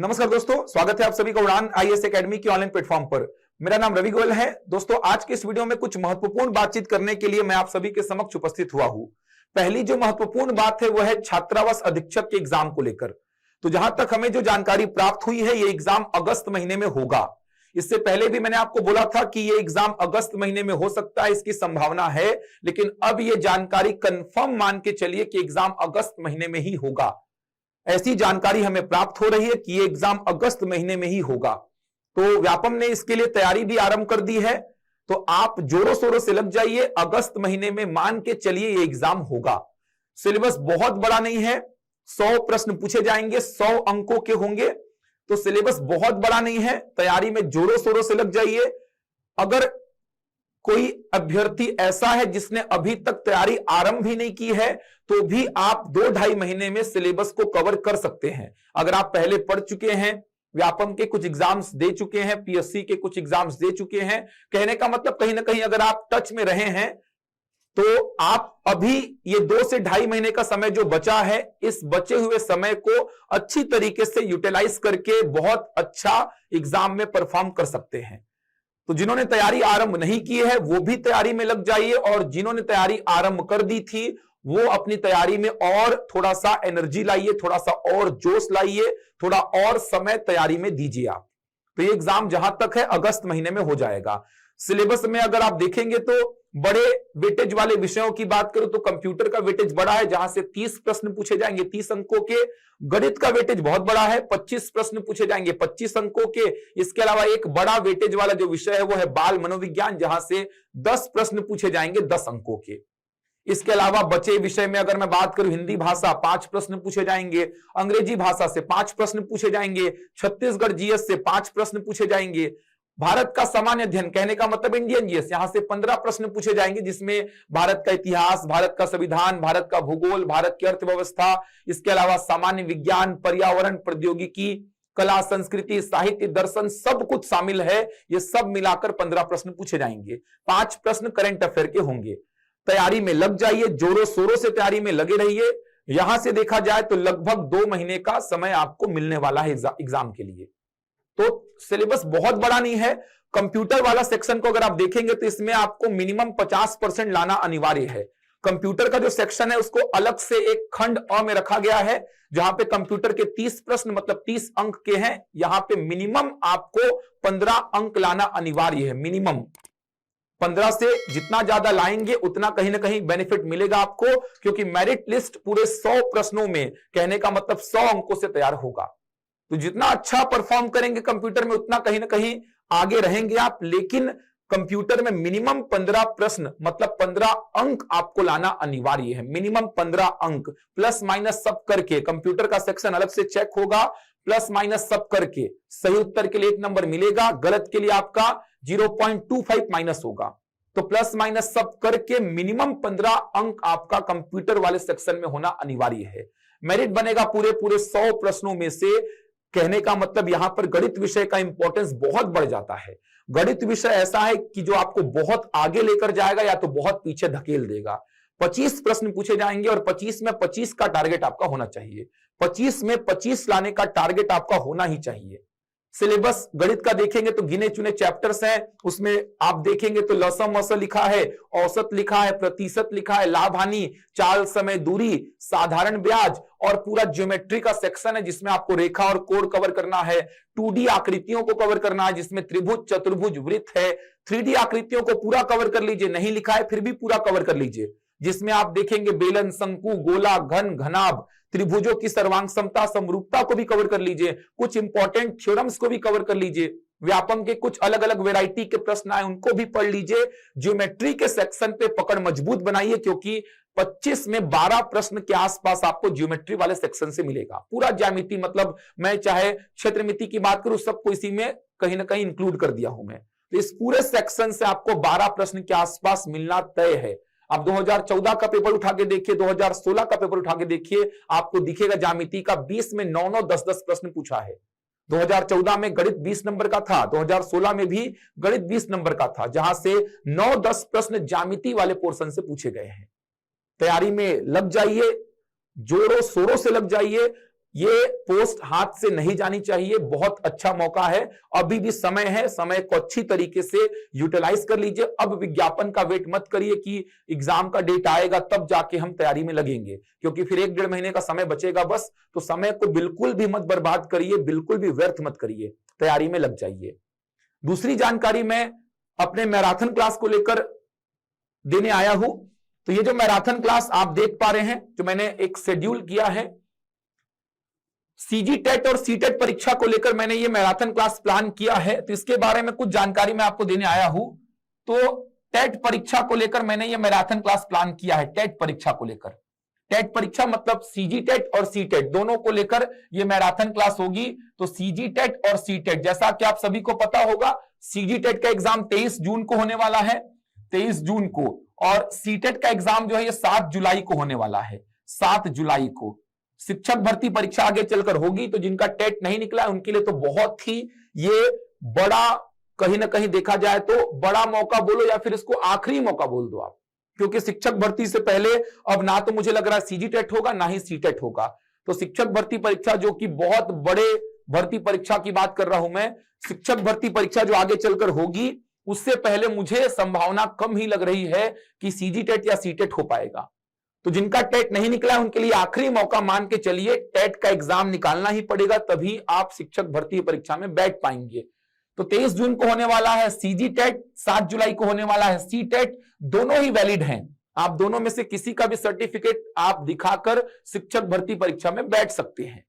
नमस्कार दोस्तों, स्वागत है आप सभी का उड़ान आईएएस एकेडमी की ऑनलाइन प्लेटफॉर्म पर। मेरा नाम रवि गोयल है। दोस्तों, आज के इस वीडियो में कुछ महत्वपूर्ण बातचीत करने के लिए मैं आप सभी के समक्ष उपस्थित हुआ हूं। पहली जो महत्वपूर्ण बात है वह है छात्रावास अधीक्षक के एग्जाम को लेकर। तो जहां तक हमें जो जानकारी प्राप्त हुई है, ये एग्जाम अगस्त महीने में होगा। इससे पहले भी मैंने आपको बोला था कि ये एग्जाम अगस्त महीने में हो सकता है, इसकी संभावना है, लेकिन अब ये जानकारी कंफर्म मान के चलिए कि एग्जाम अगस्त महीने में ही होगा। ऐसी जानकारी हमें प्राप्त हो रही है कि ये एग्जाम अगस्त महीने में ही होगा। तो व्यापम ने इसके लिए तैयारी भी आरंभ कर दी है। तो आप जोरों शोरों से लग जाइए, अगस्त महीने में मान के चलिए ये एग्जाम होगा। सिलेबस बहुत बड़ा नहीं है, 100 प्रश्न पूछे जाएंगे, 100 अंकों के होंगे। तो सिलेबस बहुत बड़ा नहीं है, तैयारी में जोरों शोरों से लग जाइए। अगर कोई अभ्यर्थी ऐसा है जिसने अभी तक तैयारी आरंभ भी नहीं की है, तो भी आप 2-2.5 महीने में सिलेबस को कवर कर सकते हैं। अगर आप पहले पढ़ चुके हैं, व्यापम के कुछ एग्जाम्स दे चुके हैं, पीएससी के कुछ एग्जाम्स दे चुके हैं, कहने का मतलब कहीं ना कहीं अगर आप टच में रहे हैं, तो आप अभी ये 2 से 2.5 महीने का समय जो बचा है, इस बचे हुए समय को अच्छी तरीके से यूटिलाइज करके बहुत अच्छा एग्जाम में परफॉर्म कर सकते हैं। तो जिन्होंने तैयारी आरंभ नहीं की है वो भी तैयारी में लग जाइए, और जिन्होंने तैयारी आरंभ कर दी थी वो अपनी तैयारी में और थोड़ा सा एनर्जी लाइए, थोड़ा सा और जोश लाइए, थोड़ा और समय तैयारी में दीजिए आप। तो ये एग्जाम जहां तक है अगस्त महीने में हो जाएगा। सिलेबस में अगर आप देखेंगे तो बड़े वेटेज वाले विषयों की बात करूं तो कंप्यूटर का वेटेज बड़ा है, जहां से 30 प्रश्न पूछे जाएंगे 30 अंकों के। गणित का वेटेज बहुत बड़ा है, 25 प्रश्न पूछे जाएंगे 25 अंकों के। इसके अलावा एक बड़ा वेटेज वाला जो विषय है वो है बाल मनोविज्ञान, जहां से 10 प्रश्न पूछे जाएंगे 10 अंकों के। इसके अलावा बचे विषय में अगर मैं बात करूं, हिंदी भाषा 5 प्रश्न पूछे जाएंगे, अंग्रेजी भाषा से 5 प्रश्न पूछे जाएंगे, छत्तीसगढ़ जीएस से 5 प्रश्न पूछे जाएंगे, भारत का सामान्य अध्ययन कहने का मतलब इंडियन जीएस, यहां से 15 प्रश्न पूछे जाएंगे, जिसमें भारत का इतिहास, भारत का संविधान, भारत का भूगोल, भारत की अर्थव्यवस्था, इसके अलावा सामान्य विज्ञान, पर्यावरण, प्रौद्योगिकी, कला, संस्कृति, साहित्य, दर्शन, सब कुछ शामिल है। ये सब मिलाकर 15 प्रश्न पूछे जाएंगे। 5 प्रश्न करंट अफेयर के होंगे। तैयारी में लग जाइए, जोरों शोरों से तैयारी में लगे रहिए। यहां से देखा जाए तो लगभग 2 महीने का समय आपको मिलने वाला है एग्जाम के लिए। तो सिलेबस बहुत बड़ा नहीं है। कंप्यूटर वाला सेक्शन को अगर आप देखेंगे तो इसमें आपको मिनिमम 50% लाना अनिवार्य है। कंप्यूटर का जो सेक्शन है उसको अलग से एक खंड अ में रखा गया है, जहां पे कंप्यूटर के 30 प्रश्न मतलब 30 अंक के हैं। यहां पे मिनिमम आपको 15 अंक लाना अनिवार्य है। मिनिमम 15 से जितना ज्यादा लाएंगे उतना कहीं ना कहीं बेनिफिट मिलेगा आपको, क्योंकि मेरिट लिस्ट पूरे 100 प्रश्नों में कहने का मतलब 100 अंकों से तैयार होगा। तो जितना अच्छा परफॉर्म करेंगे कंप्यूटर में उतना कहीं ना कहीं आगे रहेंगे आप। लेकिन कंप्यूटर में मिनिमम 15 प्रश्न मतलब 15 अंक आपको लाना अनिवार्य है। मिनिमम 15 अंक, प्लस माइनस सब करके। कंप्यूटर का सेक्शन अलग से चेक होगा, प्लस माइनस सब करके सही उत्तर के लिए 1 नंबर मिलेगा, गलत के लिए आपका 0.25 माइनस होगा। तो प्लस माइनस सब करके मिनिमम 15 अंक आपका कंप्यूटर वाले सेक्शन में होना अनिवार्य है। मेरिट बनेगा पूरे 100 प्रश्नों में से। कहने का मतलब यहां पर गणित विषय का इंपॉर्टेंस बहुत बढ़ जाता है। गणित विषय ऐसा है कि जो आपको बहुत आगे लेकर जाएगा या तो बहुत पीछे धकेल देगा। 25 प्रश्न पूछे जाएंगे और 25 में 25 का टारगेट आपका होना चाहिए। 25 में 25 लाने का टारगेट आपका होना ही चाहिए। सिलेबस गणित का देखेंगे तो गिने चुने चैप्टर्स हैं, उसमें आप देखेंगे तो लसम मसल लिखा है, औसत लिखा है, प्रतिशत लिखा है, लाभ हानि, चाल, समय, दूरी, साधारण ब्याज, और पूरा ज्योमेट्री का सेक्शन है जिसमें आपको रेखा और कोण कवर करना है। 2D आकृतियों को कवर करना है, जिसमें त्रिभुज, चतुर्भुज, वृत्त है। 3D आकृतियों को पूरा कवर कर लीजिए, नहीं लिखा है फिर भी पूरा कवर कर लीजिए, जिसमें आप देखेंगे बेलन, शंकु, गोला, घन, घनाभ, त्रिभुजों की सर्वांग समता, समरूपता को भी कवर कर लीजिए। कुछ इंपॉर्टेंट थ्योरम्स को भी कवर कर लीजिए। व्यापम के कुछ अलग अलग वैरायटी के प्रश्न आए उनको भी पढ़ लीजिए। ज्योमेट्री के सेक्शन पे पकड़ मजबूत बनाइए, क्योंकि 25 में 12 प्रश्न के आसपास आपको ज्योमेट्री वाले सेक्शन से मिलेगा। पूरा ज्यामिति मतलब मैं चाहे क्षेत्रमिति की बात करूं, सबको इसी में कहीं ना कहीं इंक्लूड कर दिया हूं मैं। तो इस पूरे सेक्शन से आपको 12 प्रश्न के आसपास मिलना तय है। आप 2014 का पेपर उठा के देखिए, 2016 का पेपर उठा के देखिए, आपको दिखेगा ज्यामिति का 20 में 9-9, 10-10 प्रश्न पूछा है। 2014 में गणित 20 नंबर का था, 2016 में भी गणित 20 नंबर का था, जहां से 9-10 प्रश्न ज्यामिति वाले पोर्शन से पूछे गए हैं। तैयारी में लग जाइए, जोरों शोरों से लग जाइए। ये पोस्ट हाथ से नहीं जानी चाहिए। बहुत अच्छा मौका है, अभी भी समय है, समय को अच्छी तरीके से यूटिलाइज कर लीजिए। अब विज्ञापन का वेट मत करिए कि एग्जाम का डेट आएगा तब जाके हम तैयारी में लगेंगे, क्योंकि फिर 1-1.5 महीने का समय बचेगा बस। तो समय को बिल्कुल भी मत बर्बाद करिए, बिल्कुल भी व्यर्थ मत करिए, तैयारी में लग जाइए। दूसरी जानकारी मैं अपने मैराथन क्लास को लेकर देने आया हूं। तो ये जो मैराथन क्लास आप देख पा रहे हैं, जो मैंने एक शेड्यूल किया है, सीजी टेट और सी टेट परीक्षा को लेकर मैंने ये मैराथन क्लास प्लान किया है। तो इसके बारे में कुछ जानकारी मैं आपको देने आया हूं। तो टेट परीक्षा को लेकर मैंने ये मैराथन क्लास प्लान किया है। टेट परीक्षा को लेकर, टेट परीक्षा मतलब सीजी टेट और सी टेट दोनों को लेकर ये मैराथन क्लास होगी। तो सीजी टेट और सी टेट, जैसा कि आप सभी को पता होगा, सीजी टेट का एग्जाम 23 जून को होने वाला है, 23 जून को, और सी टेट का एग्जाम जो है ये 7 जुलाई को होने वाला है, 7 जुलाई को। शिक्षक भर्ती परीक्षा आगे चलकर होगी। तो जिनका टेट नहीं निकला है उनके लिए तो बहुत ही ये बड़ा, कहीं ना कहीं देखा जाए तो बड़ा मौका बोलो या फिर इसको आखिरी मौका बोल दो आप, क्योंकि शिक्षक भर्ती से पहले अब ना तो मुझे लग रहा है सीजी टेट होगा ना ही सी टेट होगा। तो शिक्षक भर्ती परीक्षा, जो कि बहुत बड़े भर्ती परीक्षा की बात कर रहा हूं मैं, शिक्षक भर्ती परीक्षा जो आगे चलकर होगी, उससे पहले मुझे संभावना कम ही लग रही है कि सीजी टेट या सी टेट हो पाएगा। तो जिनका टेट नहीं निकला है उनके लिए आखिरी मौका मान के चलिए, टेट का एग्जाम निकालना ही पड़ेगा, तभी आप शिक्षक भर्ती परीक्षा में बैठ पाएंगे। तो 23 जून को होने वाला है सीजी टेट, 7 जुलाई को होने वाला है सी टेट। दोनों ही वैलिड हैं, आप दोनों में से किसी का भी सर्टिफिकेट आप दिखाकर शिक्षक भर्ती परीक्षा में बैठ सकते हैं।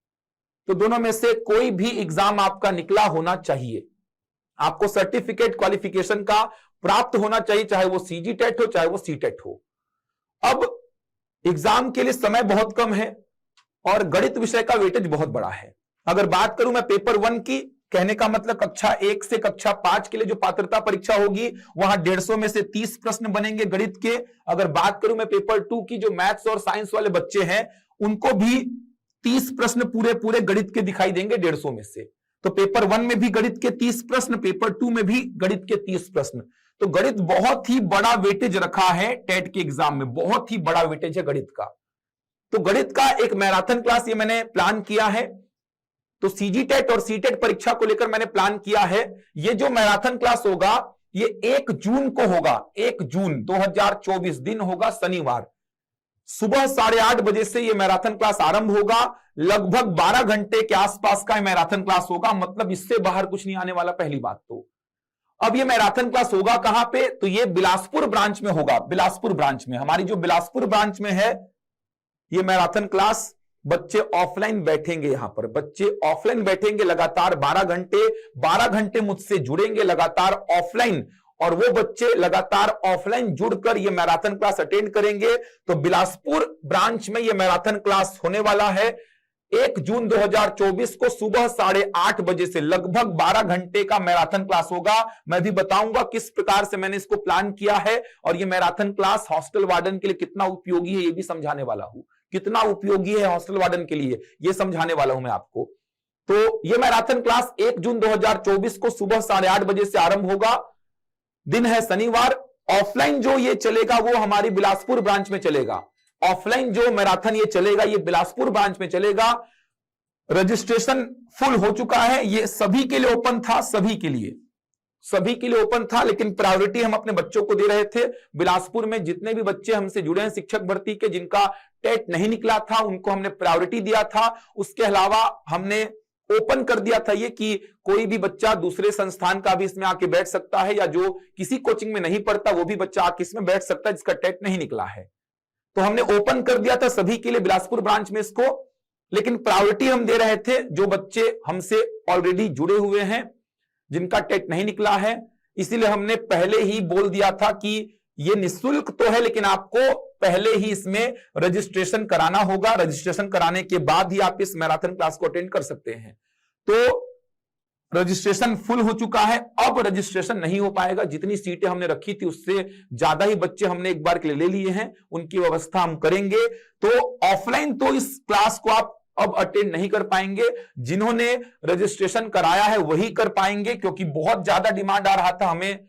तो दोनों में से कोई भी एग्जाम आपका निकला होना चाहिए, आपको सर्टिफिकेट क्वालिफिकेशन का प्राप्त होना चाहिए, चाहे वो सीजी टेट हो चाहे वो सी टेट हो। अब एग्जाम के लिए समय बहुत कम है और गणित विषय का वेटेज बहुत बड़ा है। अगर बात करूं मैं पेपर 1 की, कहने का मतलब कक्षा 1 से कक्षा 5 के लिए जो पात्रता परीक्षा होगी, वहां 150 में से 30 प्रश्न बनेंगे गणित के। अगर बात करूं मैं पेपर 2 की, जो मैथ्स और साइंस वाले बच्चे हैं उनको भी 30 प्रश्न पूरे गणित के दिखाई देंगे 150 में से। तो पेपर 1 में भी गणित के 30 प्रश्न, पेपर 2 में भी गणित के 30 प्रश्न। तो गणित बहुत ही बड़ा वेटेज रखा है टेट के एग्जाम में, बहुत ही बड़ा वेटेज है गणित का। तो गणित का एक मैराथन क्लास ये मैंने प्लान किया है। तो सीजी टेट और सी टेट परीक्षा को लेकर मैंने प्लान किया है। ये जो मैराथन क्लास होगा ये 1 जून को होगा, 1 जून 2024 दिन होगा शनिवार, सुबह 8:30 बजे से ये मैराथन क्लास आरंभ होगा। लगभग 12 घंटे के आसपास का मैराथन क्लास होगा, मतलब इससे बाहर कुछ नहीं आने वाला, पहली बात तो। अब ये मैराथन क्लास होगा कहां पे? तो ये बिलासपुर ब्रांच में होगा, बिलासपुर ब्रांच में, हमारी जो बिलासपुर ब्रांच में है ये मैराथन क्लास। बच्चे ऑफलाइन बैठेंगे, यहां पर बच्चे ऑफलाइन बैठेंगे लगातार 12 घंटे मुझसे जुड़ेंगे लगातार ऑफलाइन, और वो बच्चे लगातार ऑफलाइन जुड़कर ये मैराथन क्लास अटेंड करेंगे। तो बिलासपुर ब्रांच में ये मैराथन क्लास होने वाला है 1 जून 2024 को सुबह 8:30 बजे से। लगभग 12 घंटे का मैराथन क्लास होगा। मैं भी बताऊंगा किस प्रकार से मैंने इसको प्लान किया है, और ये मैराथन क्लास हॉस्टल वार्डन के लिए कितना उपयोगी है ये भी समझाने वाला हूं। कितना उपयोगी है हॉस्टल वार्डन के लिए ये समझाने वाला हूं मैं आपको। तो ये मैराथन क्लास 1 जून 2024 को सुबह 8:30 बजे से आरंभ होगा, दिन है शनिवार। ऑफलाइन जो ये चलेगा वो हमारी बिलासपुर ब्रांच में चलेगा। ऑफलाइन जो मैराथन ये चलेगा ये बिलासपुर ब्रांच में चलेगा। रजिस्ट्रेशन फुल हो चुका है, ये सभी के लिए ओपन था, सभी के लिए ओपन था, लेकिन प्रायोरिटी हम अपने बच्चों को दे रहे थे। बिलासपुर में जितने भी बच्चे हमसे जुड़े हैं शिक्षक भर्ती के, जिनका टेट नहीं निकला था, उनको हमने प्रायोरिटी दिया था। उसके अलावा हमने ओपन कर दिया था ये कि कोई भी बच्चा दूसरे संस्थान का भी इसमें आके बैठ सकता है, या जो किसी कोचिंग में नहीं पढ़ता वो भी बच्चा आके इसमें बैठ सकता है जिसका टेट नहीं निकला है। तो हमने ओपन कर दिया था सभी के लिए बिलासपुर ब्रांच में इसको, लेकिन प्रायोरिटी हम दे रहे थे जो बच्चे हमसे ऑलरेडी जुड़े हुए हैं, जिनका टेट नहीं निकला है। इसीलिए हमने पहले ही बोल दिया था कि ये निःशुल्क तो है, लेकिन आपको पहले ही इसमें रजिस्ट्रेशन कराना होगा। रजिस्ट्रेशन कराने के बाद ही आप इस मैराथन क्लास को अटेंड कर सकते हैं। तो रजिस्ट्रेशन फुल हो चुका है, अब रजिस्ट्रेशन नहीं हो पाएगा। जितनी सीटें हमने रखी थी उससे ज्यादा ही बच्चे हमने एक बार के लिए ले लिए हैं, उनकी व्यवस्था हम करेंगे। तो ऑफलाइन तो इस क्लास को आप अब अटेंड नहीं कर पाएंगे, जिन्होंने रजिस्ट्रेशन कराया है वही कर पाएंगे, क्योंकि बहुत ज्यादा डिमांड आ रहा था, हमें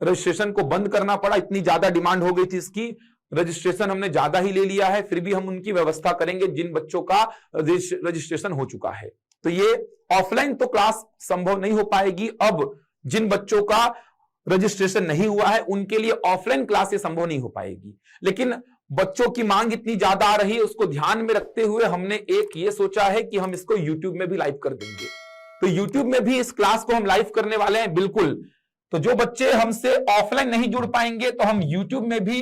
रजिस्ट्रेशन को बंद करना पड़ा, इतनी ज्यादा डिमांड हो गई थी इसकी। रजिस्ट्रेशन हमने ज्यादा ही ले लिया है, फिर भी हम उनकी व्यवस्था करेंगे जिन बच्चों का रजिस्ट्रेशन हो चुका है। तो ये ऑफलाइन तो क्लास संभव नहीं हो पाएगी। अब जिन बच्चों का रजिस्ट्रेशन नहीं हुआ है उनके लिए ऑफलाइन क्लास ये संभव नहीं हो पाएगी, लेकिन बच्चों की मांग इतनी ज्यादा आ रही है, उसको ध्यान में रखते हुए हमने एक ये सोचा है कि हम इसको YouTube में भी लाइव कर देंगे। तो YouTube में भी इस क्लास को हम लाइव करने वाले हैं, बिल्कुल। तो जो बच्चे हमसे ऑफलाइन नहीं जुड़ पाएंगे तो हम YouTube में भी,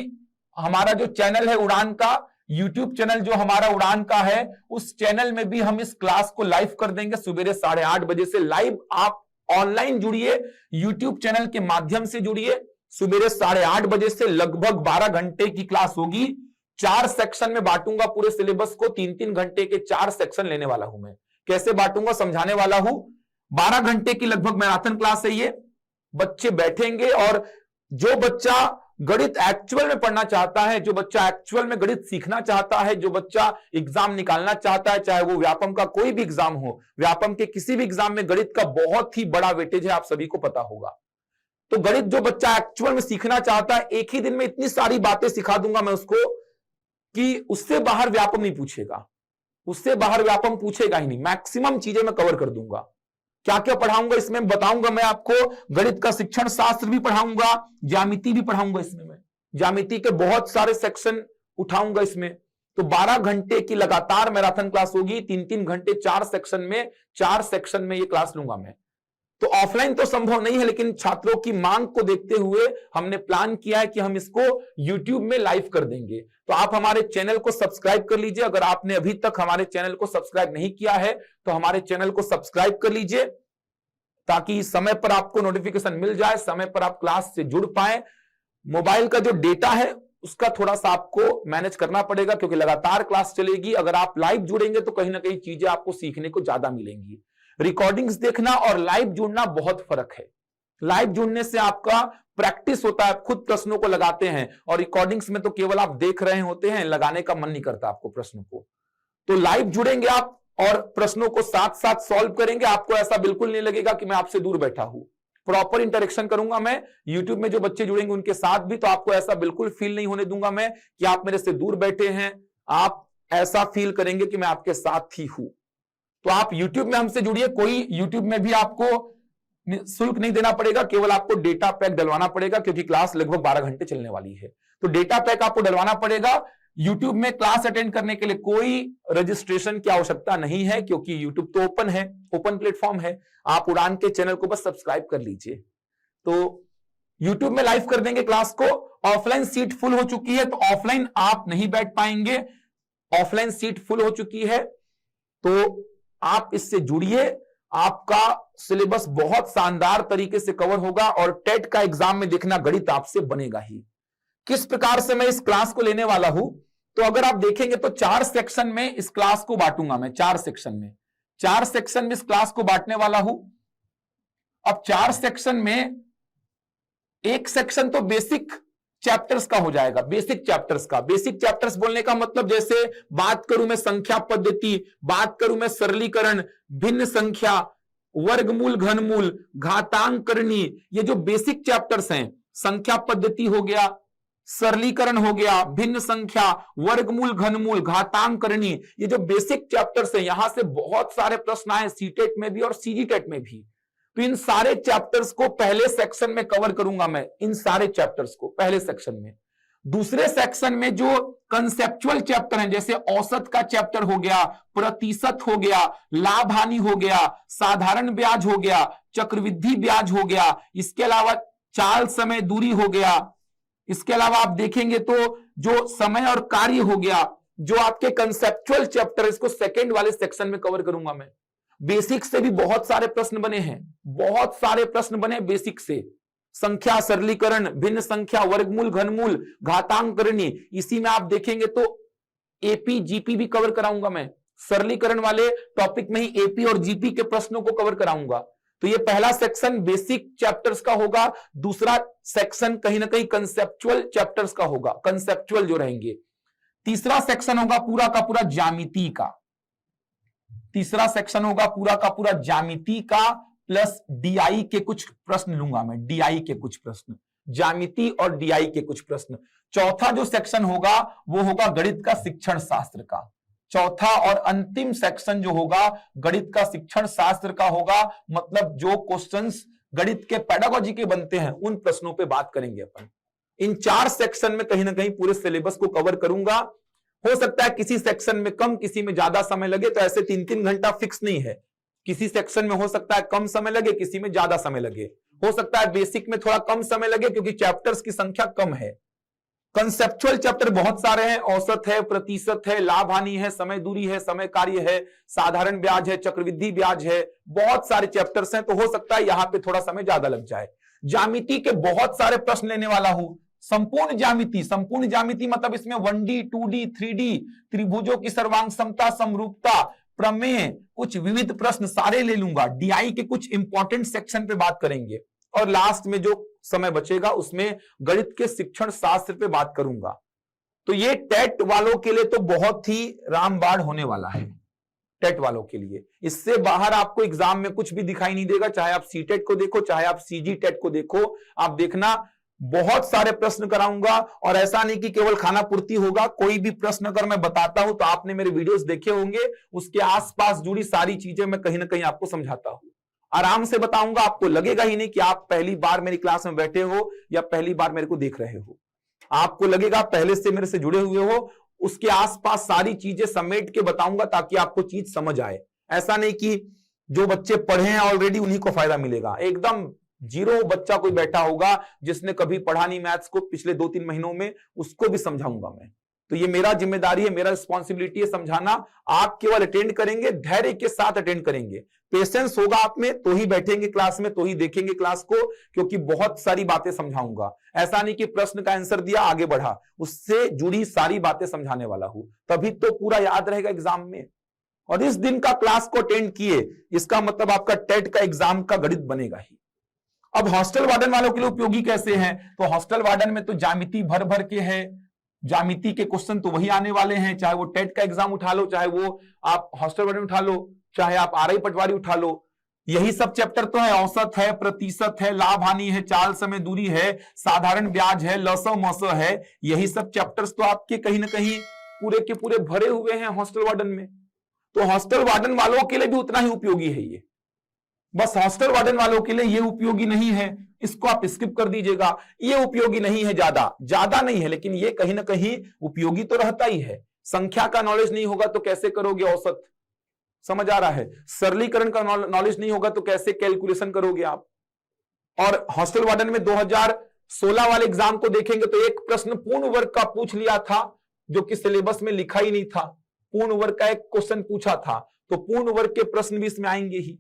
हमारा जो चैनल है उड़ान का, YouTube चैनल जो हमारा उड़ान का है, उस चैनल में भी हम इस क्लास को लाइव कर देंगे। सवेरे 8:30 बजे से लाइव आप ऑनलाइन जुड़िए, YouTube चैनल के माध्यम से जुड़िए। सवेरे 8:30 बजे से लगभग 12 घंटे की क्लास होगी। 4 सेक्शन में बांटूंगा पूरे सिलेबस को, 3-3 घंटे के 4 सेक्शन लेने वाला हूं मैं। कैसे बांटूंगा समझाने वाला हूं। 12 घंटे की लगभग मैराथन क्लास है ये। बच्चे बैठेंगे और जो बच्चा गणित एक्चुअल में पढ़ना चाहता है, जो बच्चा एक्चुअल में गणित सीखना चाहता है, जो बच्चा एग्जाम निकालना चाहता है, चाहे वो व्यापम का कोई भी एग्जाम हो, व्यापम के किसी भी एग्जाम में गणित का बहुत ही बड़ा वेटेज है, आप सभी को पता होगा। तो गणित जो बच्चा एक्चुअल में सीखना चाहता है, एक ही दिन में इतनी सारी बातें सिखा दूंगा मैं उसको कि उससे बाहर व्यापम नहीं पूछेगा, उससे बाहर व्यापम पूछेगा ही नहीं। मैक्सिमम चीजें मैं कवर कर दूंगा। क्या क्या पढ़ाऊंगा इसमें बताऊंगा मैं आपको। गणित का शिक्षण शास्त्र भी पढ़ाऊंगा, ज्यामिति भी पढ़ाऊंगा इसमें मैं। ज्यामिति के बहुत सारे सेक्शन उठाऊंगा इसमें। तो 12 घंटे की लगातार मैराथन क्लास होगी, 3-3 घंटे 4 सेक्शन में ये क्लास लूंगा मैं। तो ऑफलाइन तो संभव नहीं है, लेकिन छात्रों की मांग को देखते हुए हमने प्लान किया है कि हम इसको YouTube में लाइव कर देंगे। तो आप हमारे चैनल को सब्सक्राइब कर लीजिए। अगर आपने अभी तक हमारे चैनल को सब्सक्राइब नहीं किया है तो हमारे चैनल को सब्सक्राइब कर लीजिए, ताकि समय पर आपको नोटिफिकेशन मिल जाए, समय पर आप क्लास से जुड़ पाए। मोबाइल का जो डेटा है उसका थोड़ा सा आपको मैनेज करना पड़ेगा, क्योंकि लगातार क्लास चलेगी। अगर आप लाइव जुड़ेंगे तो कहीं ना कहीं चीजें आपको सीखने को ज्यादा मिलेंगी। रिकॉर्डिंग्स देखना और लाइव जुड़ना बहुत फर्क है। लाइव जुड़ने से आपका प्रैक्टिस होता है, खुद प्रश्नों को लगाते हैं, और रिकॉर्डिंग्स में तो केवल आप देख रहे होते हैं, लगाने का मन नहीं करता आपको प्रश्न को। तो लाइव जुड़ेंगे आप और प्रश्नों को साथ साथ सॉल्व करेंगे, आपको ऐसा बिल्कुल नहीं लगेगा कि मैं आपसे दूर बैठा हूं। प्रॉपर इंटरेक्शन करूंगा मैं। YouTube में जो बच्चे जुड़ेंगे उनके साथ भी, तो आपको ऐसा बिल्कुल फील नहीं होने दूंगा मैं कि आप मेरे से दूर बैठे हैं। आप ऐसा फील करेंगे कि मैं आपके साथ ही हूं। तो आप YouTube में हमसे जुड़िए। कोई YouTube में भी आपको शुल्क नहीं देना पड़ेगा, केवल आपको डेटा पैक डलवाना पड़ेगा, क्योंकि क्लास लगभग 12 घंटे चलने वाली है। तो डेटा पैक आपको डलवाना पड़ेगा। YouTube में क्लास अटेंड करने के लिए कोई रजिस्ट्रेशन की आवश्यकता नहीं है, क्योंकि YouTube तो ओपन है, ओपन प्लेटफॉर्म है। आप उड़ान के चैनल को बस सब्सक्राइब कर लीजिए। तो YouTube में लाइव कर देंगे क्लास को। ऑफलाइन सीट फुल हो चुकी है, तो ऑफलाइन आप नहीं बैठ पाएंगे। ऑफलाइन सीट फुल हो चुकी है, तो आप इससे जुड़िए। आपका सिलेबस बहुत शानदार तरीके से कवर होगा, और टेट का एग्जाम में देखना गणित आपसे बनेगा ही। किस प्रकार से मैं इस क्लास को लेने वाला हूं, तो अगर आप देखेंगे तो 4 सेक्शन में इस क्लास को बांटूंगा मैं। 4 सेक्शन में इस क्लास को बांटने वाला हूं। अब 4 सेक्शन में एक सेक्शन तो बेसिक चैप्टर्स का हो जाएगा। बेसिक चैप्टर्स बोलने का मतलब, जैसे बात करूं मैं संख्या पद्धति, बात करूं मैं सरलीकरण, भिन्न संख्या, वर्गमूल, घनमूल, घातांकरणी, ये जो बेसिक चैप्टर्स हैं, संख्या पद्धति हो गया, सरलीकरण हो गया, भिन्न संख्या, वर्गमूल, घनमूल, घातांकरणी, ये जो बेसिक चैप्टर्स हैं, यहां से बहुत सारे प्रश्न आए सीटेट में भी और सीजीटेट में भी। तो इन सारे चैप्टर्स को पहले सेक्शन में कवर करूंगा मैं, इन सारे चैप्टर्स को पहले सेक्शन में। दूसरे सेक्शन में जो कंसेप्चुअल चैप्टर हैं, जैसे औसत का चैप्टर हो गया, प्रतिशत हो गया, लाभ हानि हो गया, साधारण ब्याज हो गया, चक्रवृद्धि ब्याज हो गया, इसके अलावा चाल समय दूरी हो गया, इसके अलावा आप देखेंगे तो जो समय और कार्य हो गया, जो आपके कंसेप्चुअल चैप्टर, इसको सेकेंड वाले सेक्शन में कवर करूंगा मैं। बेसिक से भी बहुत सारे प्रश्न बने हैं, बहुत सारे प्रश्न बने बेसिक से। संख्या, सरलीकरण, भिन्न संख्या, वर्गमूल, घनमूल, घातांकरणी, इसी में आप देखेंगे तो एपी जीपी भी कवर कराऊंगा मैं। सरलीकरण वाले टॉपिक में ही एपी और जीपी के प्रश्नों को कवर कराऊंगा। तो ये पहला सेक्शन बेसिक चैप्टर्स का होगा, दूसरा सेक्शन कहीं ना कहीं कंसेप्चुअल चैप्टर्स का होगा, कंसेप्चुअल जो रहेंगे। तीसरा सेक्शन होगा पूरा का पूरा ज्यामिति का। तीसरा सेक्शन होगा पूरा का पूरा ज्यामिति का, प्लस डीआई के कुछ प्रश्न लूंगा मैं, डीआई के कुछ प्रश्न। ज्यामिति और डीआई के कुछ प्रश्न। चौथा जो सेक्शन होगा वो होगा गणित का शिक्षण शास्त्र का। चौथा और अंतिम सेक्शन जो होगा गणित का शिक्षण शास्त्र का होगा, मतलब जो क्वेश्चंस गणित के पेडागोजी के बनते हैं उन प्रश्नों पे बात करेंगे अपन। इन 4 सेक्शन में कहीं ना कहीं पूरे सिलेबस को कवर करूंगा। हो सकता है किसी सेक्शन में कम, किसी में ज्यादा समय लगे, तो ऐसे 3-3 घंटा फिक्स नहीं है। किसी सेक्शन में हो सकता है कम समय लगे, किसी में ज्यादा समय लगे। हो सकता है बेसिक में थोड़ा कम समय लगे क्योंकि चैप्टर्स की संख्या कम है। कंसेप्चुअल चैप्टर बहुत सारे हैं, औसत है, प्रतिशत है, लाभ हानि है, समय दूरी है, समय कार्य है, साधारण ब्याज है, चक्रवृद्धि ब्याज है, बहुत सारे चैप्टर्स हैं, तो हो सकता है यहां पे थोड़ा समय ज्यादा लग जाए। ज्यामिति के बहुत सारे प्रश्न लेने वाला हूं। संपूर्ण ज्यामिति मतलब इसमें 1D 2D 3D, त्रिभुजों की सर्वांग समता, समरूपता, प्रमेय, कुछ विविध प्रश्न सारे ले लूंगा। डीआई के कुछ इंपॉर्टेंट सेक्शन पे बात करेंगे और लास्ट में जो समय बचेगा उसमें गणित के शिक्षण शास्त्र पे बात करूंगा। तो ये टेट वालों के लिए तो बहुत ही रामबाण होने वाला है। टेट वालों के लिए इससे बाहर आपको एग्जाम में कुछ भी दिखाई नहीं देगा, चाहे आप सीटेट को देखो, चाहे आप सीजी टेट को देखो। आप देखना बहुत सारे प्रश्न कराऊंगा और ऐसा नहीं कि केवल खाना पूर्ति होगा। कोई भी प्रश्न अगर मैं बताता हूं तो आपने मेरे वीडियोस देखे होंगे, उसके आसपास जुड़ी सारी चीजें मैं कहीं ना कहीं आपको समझाता हूं। आराम से बताऊंगा, आपको लगेगा ही नहीं कि आप पहली बार मेरी क्लास में बैठे हो या पहली बार मेरे को देख रहे हो। आपको लगेगा पहले से मेरे से जुड़े हुए हो। उसके आसपास सारी चीजें समेट के बताऊंगा ताकि आपको चीज समझ आए। ऐसा नहीं कि जो बच्चे पढ़े हैं ऑलरेडी उन्हीं को फायदा मिलेगा। एकदम जीरो बच्चा कोई बैठा होगा जिसने कभी पढ़ा नहीं मैथ्स को पिछले 2-3 महीनों में, उसको भी समझाऊंगा मैं। तो ये मेरा जिम्मेदारी है, मेरा रिस्पॉन्सिबिलिटी है समझाना। आप केवल अटेंड करेंगे, धैर्य के साथ अटेंड करेंगे, पेशेंस होगा आप में तो ही बैठेंगे क्लास में, तो ही देखेंगे क्लास को, क्योंकि बहुत सारी बातें समझाऊंगा। ऐसा नहीं कि प्रश्न का आंसर दिया आगे बढ़ा, उससे जुड़ी सारी बातें समझाने वाला हूं, तभी तो पूरा याद रहेगा एग्जाम में। और इस दिन का क्लास को अटेंड किए, इसका मतलब आपका टेट का एग्जाम का गणित बनेगा ही। अब हॉस्टल वार्डन वालों के लिए उपयोगी कैसे है? तो हॉस्टल वार्डन में तो ज्यामिति भर भर के है, ज्यामिति के क्वेश्चन तो वही आने वाले हैं, चाहे वो टेट का एग्जाम उठा लो, चाहे वो आप हॉस्टल वार्डन उठा लो, चाहे आप आरआई पटवारी उठा लो। यही सब चैप्टर तो है, औसत है, प्रतिशत है, लाभ हानि है, चाल समय दूरी है, साधारण ब्याज है, लसो मसो है। यही सब चैप्टर्स तो आपके कहीं ना कहीं पूरे के पूरे भरे हुए हैं हॉस्टल वार्डन में। तो हॉस्टल वार्डन वालों के लिए भी उतना ही उपयोगी है ये। बस हॉस्टल वार्डन वालों के लिए ये उपयोगी नहीं है, इसको आप स्किप कर दीजिएगा। ये उपयोगी नहीं है, ज्यादा नहीं है, लेकिन ये कहीं ना कहीं उपयोगी तो रहता ही है। संख्या का नॉलेज नहीं होगा तो कैसे करोगे औसत, समझ आ रहा है? सरलीकरण का नॉलेज नहीं होगा तो कैसे कैलकुलेशन करोगे आप? और हॉस्टल वार्डन में 2016 वाले एग्जाम को देखेंगे तो एक प्रश्न पूर्ण वर्ग का पूछ लिया था जो कि सिलेबस में लिखा ही नहीं था। पूर्ण वर्ग का एक क्वेश्चन पूछा था, तो पूर्ण वर्ग के प्रश्न भी इसमें आएंगे ही।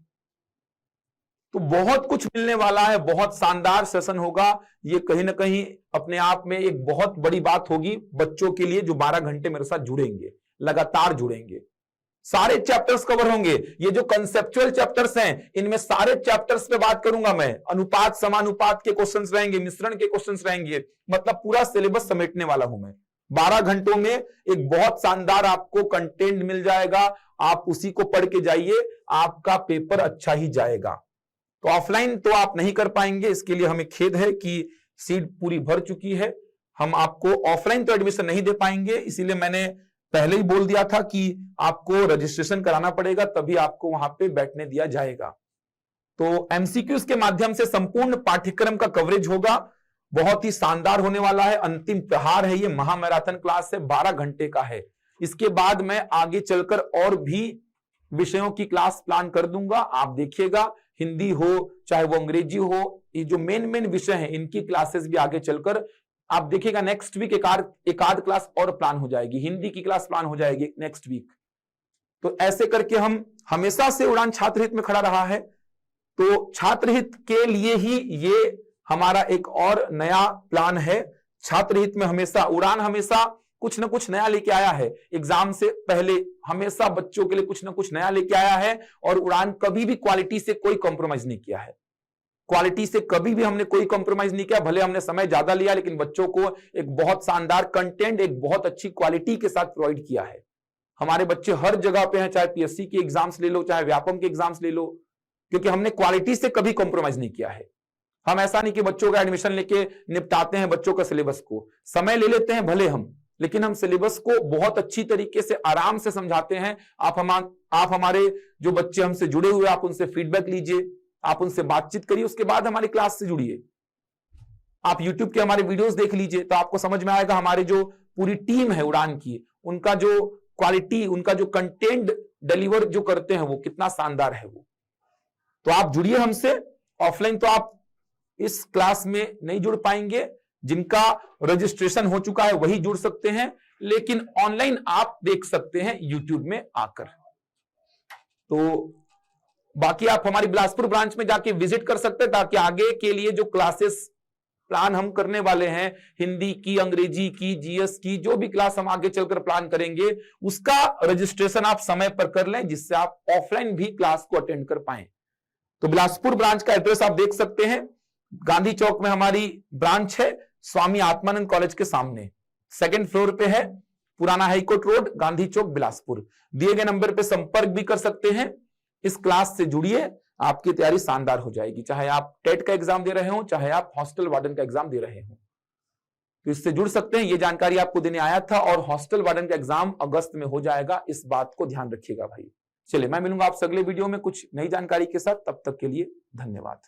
तो बहुत कुछ मिलने वाला है, बहुत शानदार सेशन होगा ये। कहीं ना कहीं अपने आप में एक बहुत बड़ी बात होगी बच्चों के लिए जो 12 घंटे मेरे साथ जुड़ेंगे, लगातार जुड़ेंगे। सारे चैप्टर्स कवर होंगे। ये जो कंसेप्चुअल चैप्टर्स हैं इनमें सारे चैप्टर्स पे बात करूंगा मैं। अनुपात समानुपात के क्वेश्चंस रहेंगे, मिश्रण के क्वेश्चंस रहेंगे, मतलब पूरा सिलेबस समेटने वाला हूं मैं। 12 घंटों में एक बहुत शानदार आपको कंटेंट मिल जाएगा, आप उसी को पढ़ के जाइए, आपका पेपर अच्छा ही जाएगा। तो ऑफलाइन तो आप नहीं कर पाएंगे, इसके लिए हमें खेद है कि सीट पूरी भर चुकी है। हम आपको ऑफलाइन तो एडमिशन नहीं दे पाएंगे, इसीलिए मैंने पहले ही बोल दिया था कि आपको रजिस्ट्रेशन कराना पड़ेगा, तभी आपको वहां पे बैठने दिया जाएगा। तो एमसीक्यूज के माध्यम से संपूर्ण पाठ्यक्रम का कवरेज होगा, बहुत ही शानदार होने वाला है। अंतिम प्रहार है ये, महामैराथन क्लास है, 12 घंटे का है। इसके बाद मैं आगे चलकर और भी विषयों की क्लास प्लान कर दूंगा, आप देखिएगा। हिंदी हो चाहे वो अंग्रेजी हो, ये जो मेन विषय हैं इनकी क्लासेस भी आगे चलकर आप देखिएगा। नेक्स्ट वीक एक आध क्लास और प्लान हो जाएगी, हिंदी की क्लास प्लान हो जाएगी नेक्स्ट वीक। तो ऐसे करके हम हमेशा से उड़ान छात्र हित में खड़ा रहा है, तो छात्र हित के लिए ही ये हमारा एक और नया प्लान है। छात्र हित में हमेशा उड़ान हमेशा कुछ ना कुछ नया लेके आया है। एग्जाम से पहले हमेशा बच्चों के लिए कुछ ना कुछ नया लेके आया है, और उड़ान कभी भी क्वालिटी से कोई कॉम्प्रोमाइज नहीं किया है। क्वालिटी से कभी भी हमने कोई कॉम्प्रोमाइज नहीं किया, भले हमने समय ज्यादा लिया, लेकिन बच्चों को एक बहुत शानदार कंटेंट, एक बहुत अच्छी क्वालिटी के साथ प्रोवाइड किया है। हमारे बच्चे हर जगह पे हैं, चाहे पीएससी के एग्जाम्स ले लो, चाहे व्यापम के एग्जाम्स ले लो, क्योंकि हमने क्वालिटी से कभी कॉम्प्रोमाइज नहीं किया है। हम ऐसा नहीं कि बच्चों का एडमिशन लेके निपटाते हैं बच्चों का सिलेबस को, समय ले लेते हैं भले हम, लेकिन हम सिलेबस को बहुत अच्छी तरीके से आराम से समझाते हैं। आप हमारे जो बच्चे हमसे जुड़े हुए, आप उनसे फीडबैक लीजिए, आप उनसे बातचीत करिए, उसके बाद हमारी क्लास से जुड़िए। आप YouTube के हमारे वीडियोस देख लीजिए तो आपको समझ में आएगा हमारी जो पूरी टीम है उड़ान की, उनका जो क्वालिटी, उनका जो कंटेंट डिलीवर जो करते हैं वो कितना शानदार है वो। तो आप जुड़िए हमसे। ऑफलाइन तो आप इस क्लास में नहीं जुड़ पाएंगे, जिनका रजिस्ट्रेशन हो चुका है वही जुड़ सकते हैं, लेकिन ऑनलाइन आप देख सकते हैं YouTube में आकर। तो बाकी आप हमारी बिलासपुर ब्रांच में जाके विजिट कर सकते हैं, ताकि आगे के लिए जो क्लासेस प्लान हम करने वाले हैं, हिंदी की, अंग्रेजी की, जीएस की, जो भी क्लास हम आगे चलकर प्लान करेंगे उसका रजिस्ट्रेशन आप समय पर कर लें, जिससे आप ऑफलाइन भी क्लास को अटेंड कर पाएं। तो बिलासपुर ब्रांच का एड्रेस आप देख सकते हैं, गांधी चौक में हमारी ब्रांच है, स्वामी आत्मानंद कॉलेज के सामने, 2nd फ्लोर पे है, पुराना हाईकोर्ट रोड, गांधी चौक, बिलासपुर। दिए गए नंबर पे संपर्क भी कर सकते हैं। इस क्लास से जुड़िए, आपकी तैयारी शानदार हो जाएगी, चाहे आप टेट का एग्जाम दे रहे हो, चाहे आप हॉस्टल वार्डन का एग्जाम दे रहे हो, तो इससे जुड़ सकते हैं। ये जानकारी आपको देने आया था, और हॉस्टल वार्डन का एग्जाम अगस्त में हो जाएगा, इस बात को ध्यान रखिएगा भाई। चलिए, मैं मिलूंगा आपसे अगले वीडियो में कुछ नई जानकारी के साथ, तब तक के लिए धन्यवाद।